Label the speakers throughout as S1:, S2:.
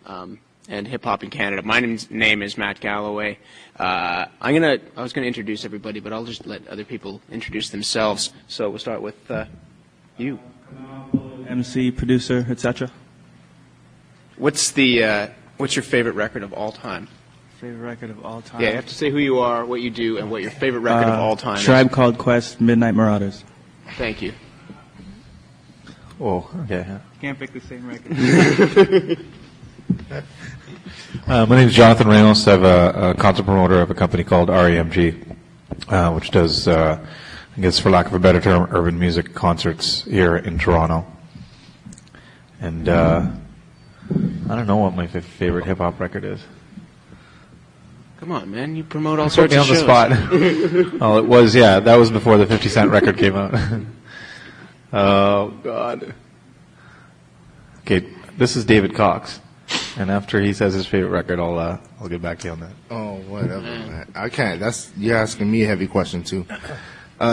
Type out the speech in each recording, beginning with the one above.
S1: and hip hop in Canada. My name is Matt Galloway. I was gonna introduce everybody, but I'll just let other people introduce themselves. So we'll start with you.
S2: MC, producer, etc.
S1: What's your favorite record of all time?
S2: Favorite record of all time?
S1: Yeah, you have to say who you are, what you do, and what your favorite record of all time is.
S2: Tribe Called Quest, Midnight Marauders.
S1: Thank you.
S3: Oh, okay.
S2: Can't pick the same record.
S3: My name is Jonathan Reynolds. I'm a concert promoter of a company called REMG, which does, I guess for lack of a better term, urban music concerts here in Toronto. And I don't know what my favorite hip-hop record is.
S1: Come on, man. You promote all sorts of shows.
S3: Put me on the spot. Oh, it was, yeah. That was before the 50 Cent record came out. Oh, God. Okay, this is David Cox. And after he says his favorite record, I'll get back to you on that.
S4: Oh, whatever, man. I can't. You're asking me a heavy question, too.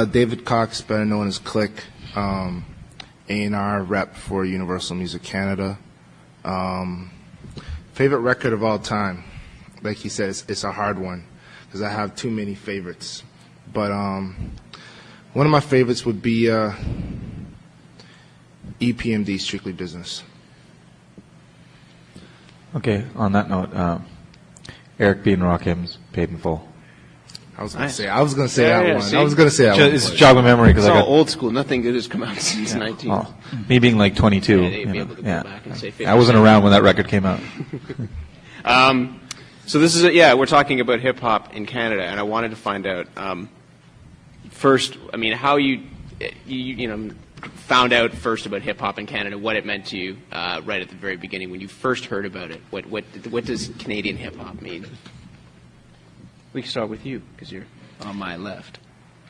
S4: David Cox, better known as Click, A&R rep for Universal Music Canada. Favorite record of all time. Like he said, it's a hard one because I have too many favorites. But one of my favorites would be EPMD, Strictly Business.
S3: Okay, on that note, Eric B. and Rakim's Paid in Full.
S4: I was gonna say that one.
S1: See?
S4: I was gonna say that one.
S3: It's jog of memory because
S1: It's
S3: I
S1: all
S3: got
S1: old school. Nothing good has come out since 19.
S3: oh, me being like 22.
S1: Yeah, they'd be able to go back and say 50
S3: I wasn't around when that record came out.
S1: So this is we're talking about hip hop in Canada, and I wanted to find out first. I mean, how you found out first about hip hop in Canada, what it meant to you right at the very beginning when you first heard about it. What does Canadian hip hop mean? We can start with you because you're on my left.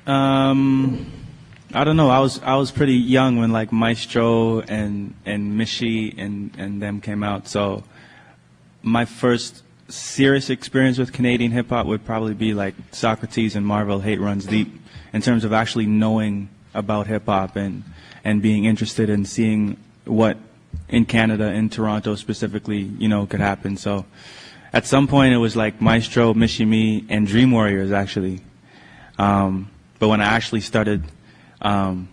S2: I don't know. I was pretty young when like Maestro and Mishi and them came out. So my first serious experience with Canadian hip hop would probably be like Socrates and Marvel, Hate Runs Deep, in terms of actually knowing about hip hop and being interested in seeing what in Canada, in Toronto specifically, could happen. So at some point it was like Maestro, Mishi Me, and Dream Warriors actually. But when I actually started, being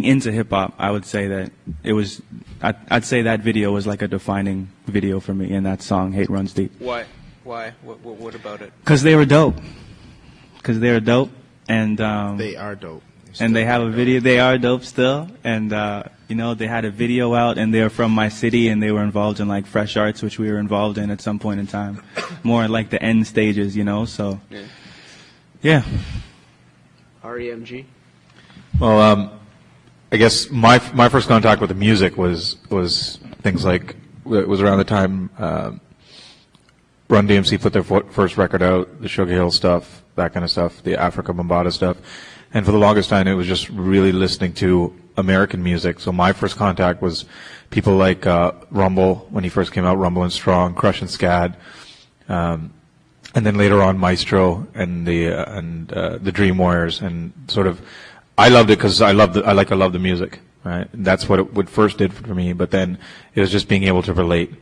S2: into hip hop, I would say that it was. I'd say that video was like a defining video for me, and that song "Hate Runs Deep."
S1: Why? What about it?
S2: Because they were dope. And
S4: they are dope.
S2: And they have a video. They are dope still, and they had a video out, and they're from my city, and they were involved in like Fresh Arts, which we were involved in at some point in time, more like the end stages, So, yeah.
S1: REMG.
S3: Well, I guess my first contact with the music was things like it was around the time Run DMC put their first record out, the Sugar Hill stuff, that kind of stuff, the Africa Bambaataa stuff, and for the longest time it was just really listening to American music. So my first contact was people like Rumble when he first came out, Rumble and Strong, Crush and Scad, and then later on Maestro and the Dream Warriors, and sort of. I loved it because I love the music, right? That's what it first did for me. But then it was just being able to relate,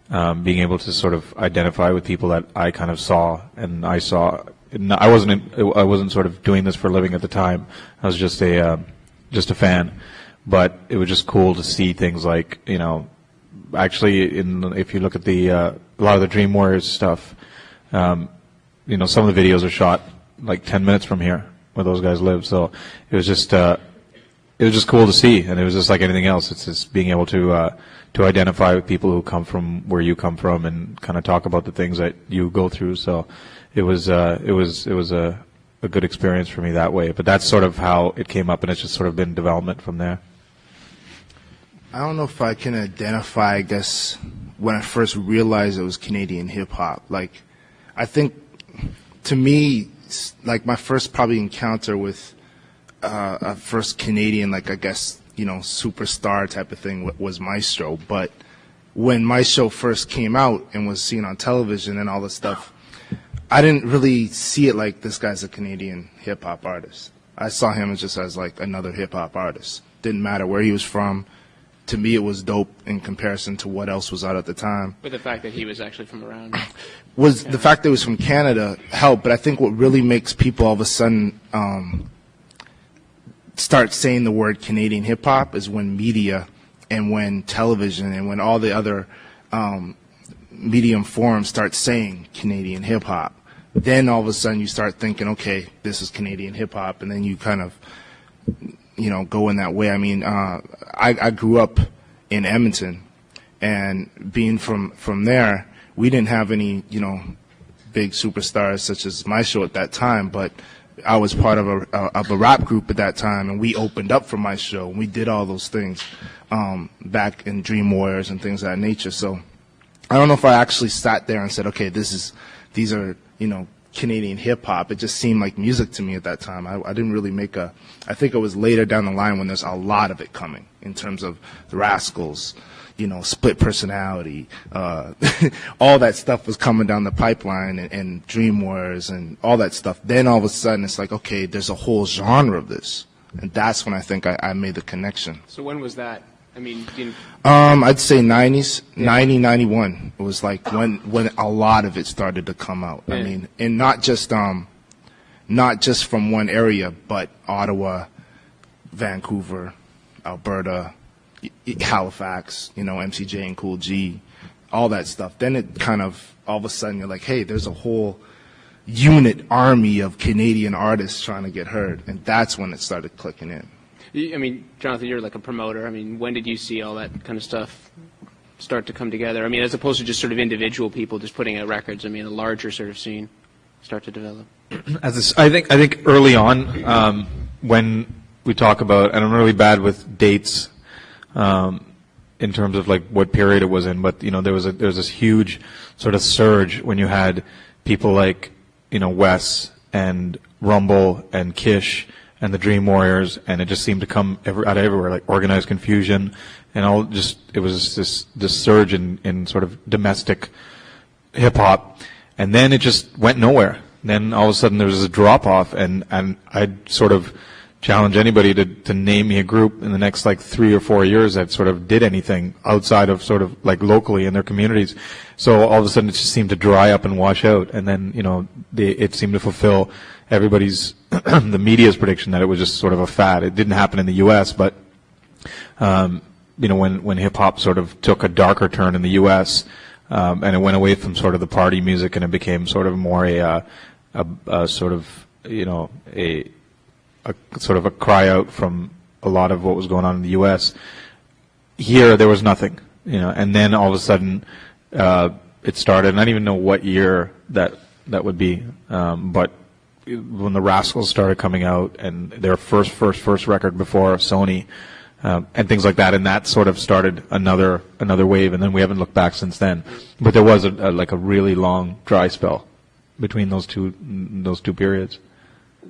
S3: being able to sort of identify with people that I kind of saw, and I saw. I wasn't sort of doing this for a living at the time. I was just a fan. But it was just cool to see things like actually if you look at a lot of the Dream Warriors stuff, some of the videos are shot like 10 minutes from here, where those guys live. So it was just cool to see, and it was just like anything else. It's just being able to identify with people who come from where you come from and kind of talk about the things that you go through. So it was a good experience for me that way. But that's sort of how it came up, and it's just sort of been development from there.
S4: I don't know if I can identify, I guess, when I first realized it was Canadian hip hop. Like, I think to me, like my first probably encounter with a first Canadian, like I guess, superstar type of thing was Maestro. But when Maestro first came out and was seen on television and all this stuff, I didn't really see it like this guy's a Canadian hip hop artist. I saw him just as like another hip hop artist. Didn't matter where he was from. to me, it was dope in comparison to what else was out at the time.
S1: But the fact that he was actually from around.
S4: Was the fact that he was from Canada helped, but I think what really makes people all of a sudden start saying the word Canadian hip hop is when media and when television and when all the other medium forums start saying Canadian hip hop. Then all of a sudden you start thinking, okay, this is Canadian hip hop, and then you kind of, go in that way. I mean, I grew up in Edmonton, and being from there, we didn't have any, big superstars such as my show at that time, but I was part of a rap group at that time, and we opened up for my show. We did all those things back in Dream Warriors and things of that nature. So I don't know if I actually sat there and said, okay, these are Canadian hip hop. It just seemed like music to me at that time. I didn't really I think it was later down the line when there's a lot of it coming in terms of the Rascals, Split Personality, all that stuff was coming down the pipeline, and Dream Warriors and all that stuff. Then all of a sudden it's like, okay, there's a whole genre of this. And that's when I think I made the connection.
S1: So when was that? I mean,
S4: I'd say 90s, 90, 91. It was like when a lot of it started to come out.
S1: Yeah.
S4: I mean, and not just from one area, but Ottawa, Vancouver, Alberta, Halifax, MCJ and Cool G, all that stuff. Then it kind of, all of a sudden you're like, hey, there's a whole unit army of Canadian artists trying to get heard. And that's when it started clicking in.
S1: I mean, Jonathan, you're like a promoter. I mean, when did you see all that kind of stuff start to come together? I mean, as opposed to just sort of individual people just putting out records. I mean, a larger sort of scene start to develop.
S3: I think early on, when we talk about, and I'm really bad with dates in terms of like what period it was in, but there was this huge sort of surge when you had people like Wes and Rumble and Kish and the Dream Warriors, and it just seemed to come out of everywhere, like Organized Confusion, and it was this surge in sort of domestic hip hop, and then it just went nowhere. Then all of a sudden there was a drop off, and I'd sort of challenge anybody to name me a group in the next like 3 or 4 years that sort of did anything outside of sort of like locally in their communities. So all of a sudden it just seemed to dry up and wash out, and then it seemed to fulfill everybody's the media's prediction that it was just sort of a fad. It didn't happen in the U.S., but when hip hop sort of took a darker turn in the U.S. And it went away from sort of the party music, and it became sort of more a sort of a sort of a cry out from a lot of what was going on in the U.S. Here there was nothing, and then all of a sudden it started. And I don't even know what year that would be, but when the Rascals started coming out and their first record before Sony, and things like that, and that sort of started another wave, and then we haven't looked back since then. But there was a really long dry spell between those two periods.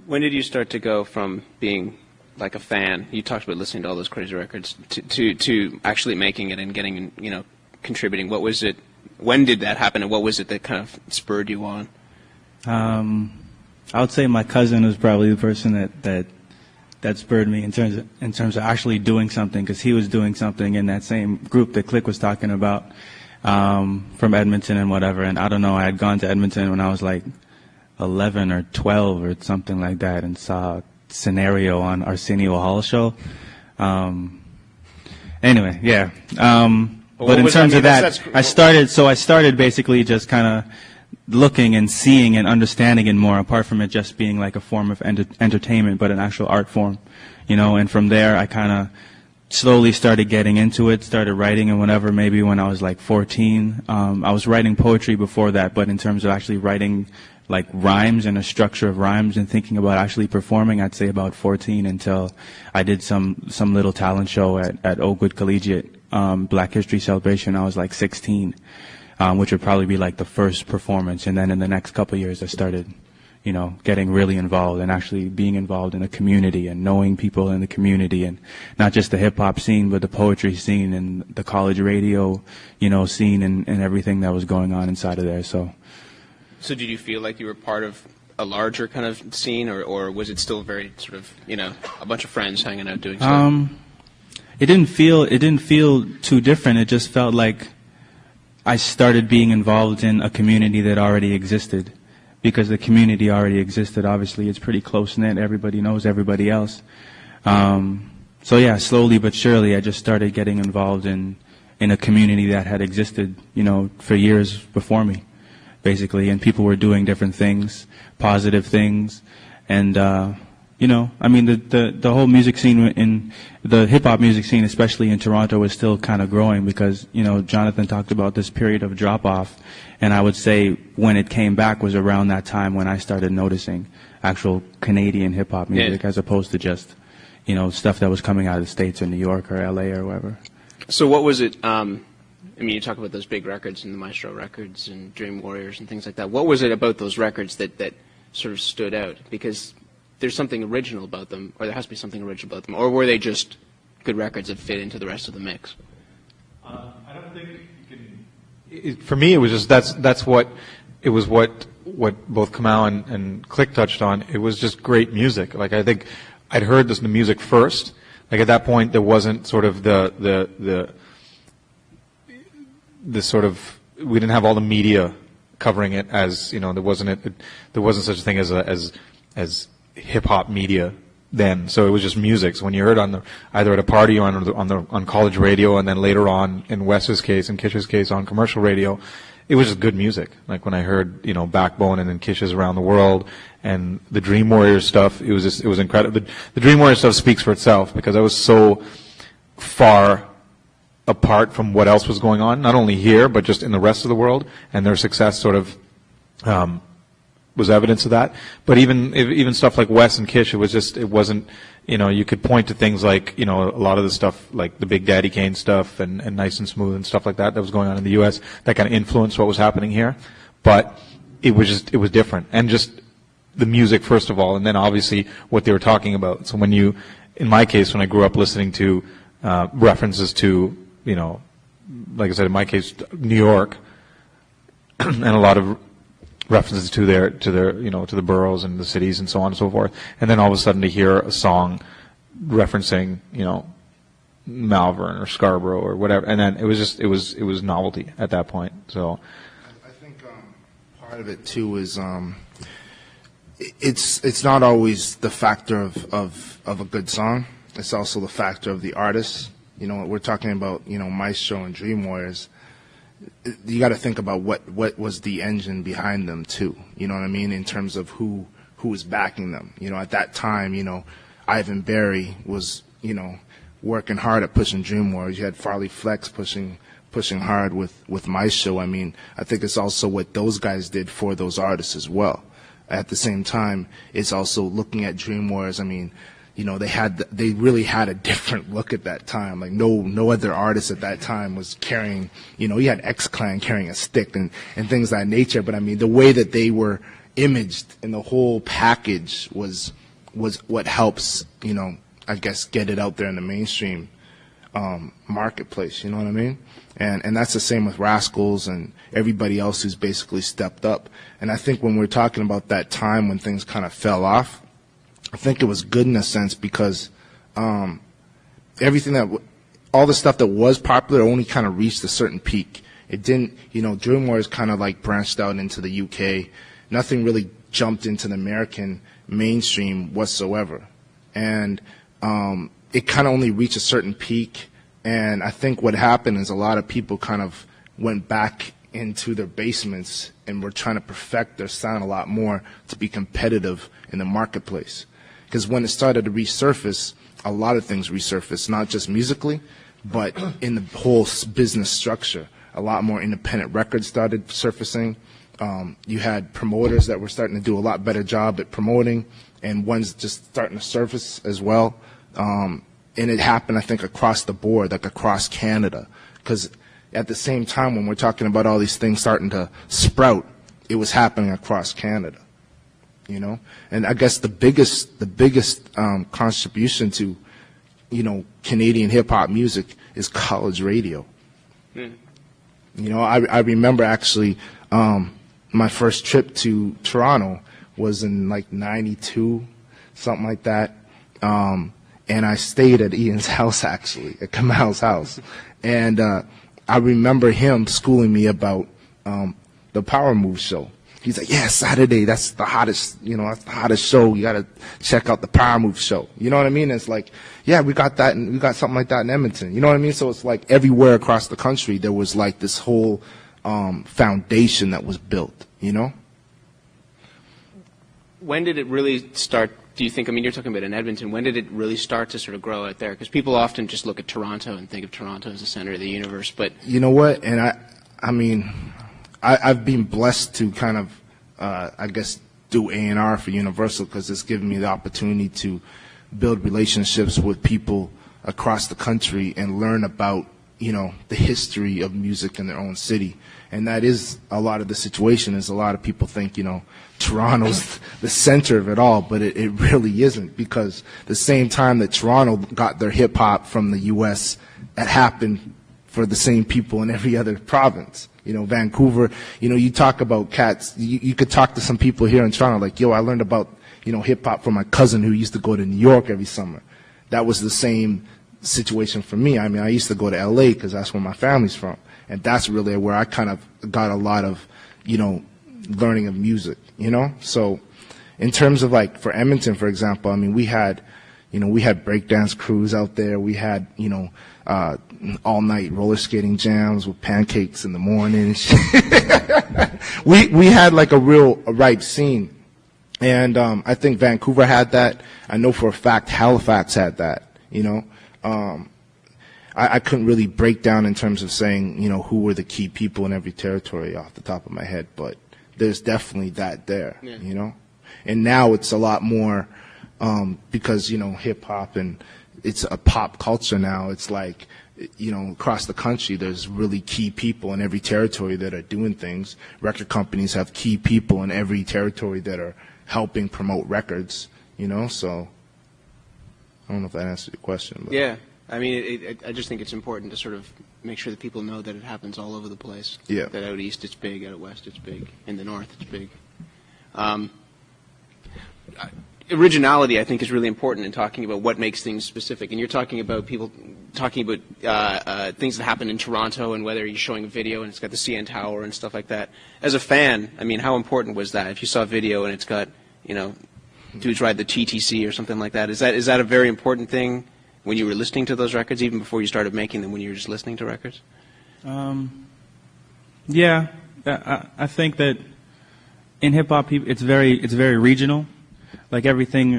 S1: When did you start to go from being like a fan? You talked about listening to all those crazy records to actually making it and getting contributing. What was it? When did that happen, and what was it that kind of spurred you on?
S2: I would say my cousin was probably the person that spurred me in terms of actually doing something, because he was doing something in that same group that Click was talking about, from Edmonton and whatever. And I don't know, I had gone to Edmonton when I was like 11 or 12 or something like that, and saw Scenario on Arsenio Hall's show. Anyway, yeah. But in terms of that, I started basically just kind of looking and seeing and understanding it more, apart from it just being like a form of entertainment, but an actual art form, and from there I kind of slowly started getting into it, started writing and whatever, maybe when I was like 14. I was writing poetry before that, but in terms of actually writing like rhymes and a structure of rhymes and thinking about actually performing, I'd say about 14, until I did some little talent show at Oakwood Collegiate, Black History Celebration. I was like 16. Which would probably be like the first performance. And then in the next couple of years, I started, getting really involved and actually being involved in a community and knowing people in the community, and not just the hip hop scene, but the poetry scene and the college radio, scene and everything that was going on inside of there. So
S1: did you feel like you were part of a larger kind of scene, or was it still very sort of, a bunch of friends hanging out doing stuff?
S2: it didn't feel too different. It just felt like I started being involved in a community that already existed, because the community already existed. Obviously, it's pretty close-knit. Everybody knows everybody else. So yeah, slowly but surely, I just started getting involved in a community that had existed, for years before me, basically. And people were doing different things, positive things, and I mean, the whole music scene in the hip-hop music scene, especially in Toronto, is still kind of growing because, Jonathan talked about this period of drop-off, and I would say when it came back was around that time when I started noticing actual Canadian hip-hop music as opposed to just, stuff that was coming out of the States or New York or L.A. or wherever.
S1: So what was it, you talk about those big records and the Maestro records and Dream Warriors and things like that. What was it about those records that sort of stood out? Because there's something original about them, or there has to be something original about them, or were they just good records that fit into the rest of the mix?
S3: I don't think you can. For me, it was just that's what it was. What both Kamau and Click touched on. It was just great music. Like, I think I'd heard the music first. Like, at that point, there wasn't sort of the sort of, we didn't have all the media covering it as, there wasn't such a thing as hip hop media then. So it was just music. So when you heard either at a party or on college radio, and then later on in Wes's case and Kish's case on commercial radio, it was just good music. Like when I heard, Backbone and then Kish's Around the World and the Dream Warriors stuff, it was incredible. The Dream Warriors stuff speaks for itself because I was so far apart from what else was going on, not only here, but just in the rest of the world, and their success sort of, was evidence of that. But even stuff like Wes and Kish, it wasn't, you could point to things like, a lot of the stuff like the Big Daddy Kane stuff and Nice and Smooth and stuff like that was going on in the U.S. that kind of influenced what was happening here. But it was different. And just the music, first of all, and then obviously what they were talking about. So in my case, when I grew up listening to, references to, like I said, in my case, New York, and a lot of references to their to the boroughs and the cities and so on and so forth, and then all of a sudden to hear a song referencing Malvern or Scarborough or whatever, and then it was novelty at that point. So
S4: I think part of it too is it's not always the factor of a good song. It's also the factor of the artist. We're talking about Maestro and Dream Warriors. You got to think about what was the engine behind them too. You know what I mean? In terms of who was backing them. At that time, Ivan Berry was working hard at pushing Dream Warriors. You had Farley Flex pushing hard with Maestro. I mean, I think it's also what those guys did for those artists as well. At the same time, it's also looking at Dream Warriors. I mean, they really had a different look at that time. Like no other artist at that time was carrying, you had X-Clan carrying a stick and things of that nature. But I mean, the way that they were imaged in the whole package was what helps, I guess get it out there in the mainstream, marketplace. You know what I mean? And that's the same with Rascals and everybody else who's basically stepped up. And I think when we're talking about that time when things kind of fell off, I think it was good in a sense because everything all the stuff that was popular only kind of reached a certain peak. It didn't, Dream Warriors kind of like branched out into the UK. Nothing really jumped into the American mainstream whatsoever. And it kind of only reached a certain peak. And I think what happened is a lot of people kind of went back into their basements and were trying to perfect their sound a lot more to be competitive in the marketplace. Because when it started to resurface, a lot of things resurfaced, not just musically, but in the whole business structure. A lot more independent records started surfacing. You had promoters that were starting to do a lot better job at promoting, and ones just starting to surface as well. And it happened, I think, across the board, like across Canada. Because at the same time, when we're talking about all these things starting to sprout, it was happening across Canada. And I guess the biggest contribution to, Canadian hip hop music is college radio. I remember actually, my first trip to Toronto was in like '92, something like that. and I stayed at Ian's house, actually, at Kamal's house. And I remember him schooling me about the Power Move show. He's like, yeah, Saturday, that's the hottest, that's the hottest show. You got to check out the Power Move show. You know what I mean? It's like, yeah, we got that, and we got something like that in Edmonton. You know what I mean? So it's like everywhere across the country, there was like this whole foundation that was built,
S1: When did it really start, do you think, I mean, you're talking about in Edmonton, when did it really start to sort of grow out there? Because people often just look at Toronto and think of Toronto as the center of the universe, but...
S4: You know what? And I mean, I've been blessed to kind of, I guess, do A&R for Universal, because it's given me the opportunity to build relationships with people across the country and learn about, the history of music in their own city. And that is a lot of the situation. Is a lot of people think, Toronto's the center of it all, but it really isn't, because the same time that Toronto got their hip-hop from the U.S., that happened for the same people in every other province. Vancouver, you talk about cats, you could talk to some people here in Toronto like, yo, I learned about, hip-hop from my cousin who used to go to New York every summer. That was the same situation for me. I mean, I used to go to L.A. because that's where my family's from. And that's really where I kind of got a lot of, learning of music, So in terms of like for Edmonton, for example, I mean, we had breakdance crews out there. We had, all night roller skating jams with pancakes in the morning. we had like a ripe scene. And I think Vancouver had that. I know for a fact Halifax had that, I couldn't really break down in terms of saying, who were the key people in every territory off the top of my head, but there's definitely that there, And now it's a lot more, because, hip-hop and it's a pop culture now. It's like, across the country, there's really key people in every territory that are doing things. Record companies have key people in every territory that are helping promote records, so I don't know if that answered your question. But.
S1: Yeah. I mean, I just think it's important to sort of make sure that people know that it happens all over the place.
S4: Yeah.
S1: That out east it's big, out west it's big, in the north it's big. Originality, I think, is really important in talking about what makes things specific. And you're talking about people talking about things that happen in Toronto and whether you're showing a video and it's got the CN Tower and stuff like that. As a fan, I mean, how important was that? If you saw a video and it's got, dudes ride the TTC or something like that, is that a very important thing when you were listening to those records, even before you started making them, when you were just listening to records?
S2: Yeah, I think that in hip hop, it's very regional. Like everything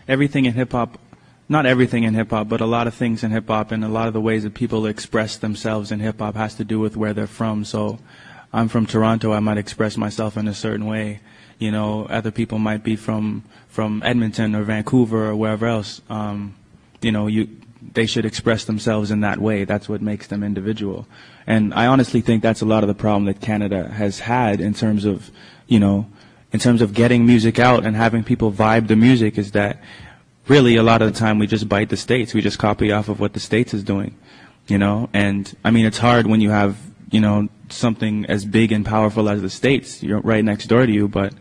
S2: in hip hop, not everything in hip hop, but a lot of things in hip hop and a lot of the ways that people express themselves in hip hop has to do with where they're from. So, I'm from Toronto. I might express myself in a certain way. Other people might be from Edmonton or Vancouver or wherever else. They should express themselves in that way. That's what makes them individual. And I honestly think that's a lot of the problem that Canada has had in terms of, getting music out and having people vibe the music, is that really a lot of the time we just bite the States. We just copy off of what the States is doing, And I mean, it's hard when you have, something as big and powerful as the States, you're right next door to you, but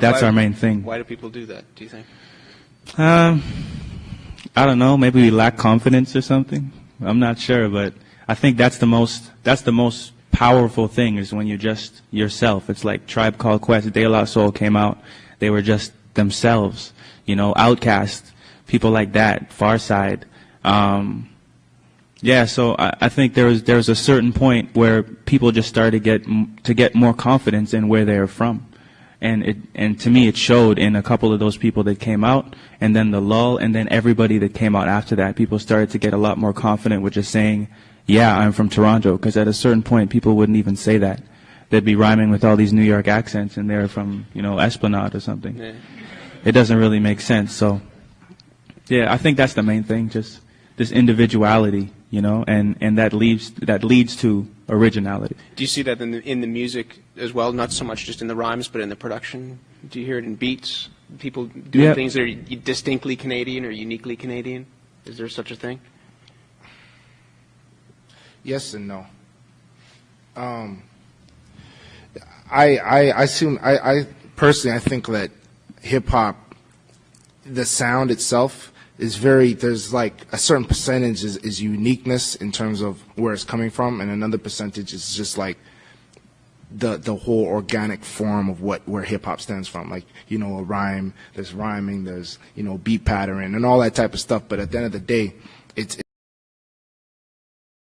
S2: that's our main thing.
S1: Why do people do that, do you think?
S2: I don't know. Maybe we lack confidence or something. I'm not sure, but I think that's the most powerful thing, is when you're just yourself. It's like Tribe Called Quest, De La Soul came out. They were just themselves. Outkast, people like that, Farside. Yeah, so I think there was a certain point where people just started to get more confidence in where they are from. And to me, it showed in a couple of those people that came out, and then the lull, and then everybody that came out after that. People started to get a lot more confident with just saying, yeah, I'm from Toronto, because at a certain point, people wouldn't even say that. They'd be rhyming with all these New York accents, and they're from, Esplanade or something. Yeah. It doesn't really make sense. So, yeah, I think that's the main thing, just this individuality, and that leads to originality.
S1: Do you see that in the music as well? Not so much just in the rhymes, but in the production? Do you hear it in beats? People doing things that are distinctly Canadian or uniquely Canadian? Is there such a thing?
S4: Yes and no. I personally, I think that hip hop, the sound itself is very, there's like a certain percentage is uniqueness in terms of where it's coming from, and another percentage is just like the whole organic form of where hip hop stands from. Like, you know, a rhyme, there's rhyming, there's, you know, beat pattern and all that type of stuff. But at the end of the day, it's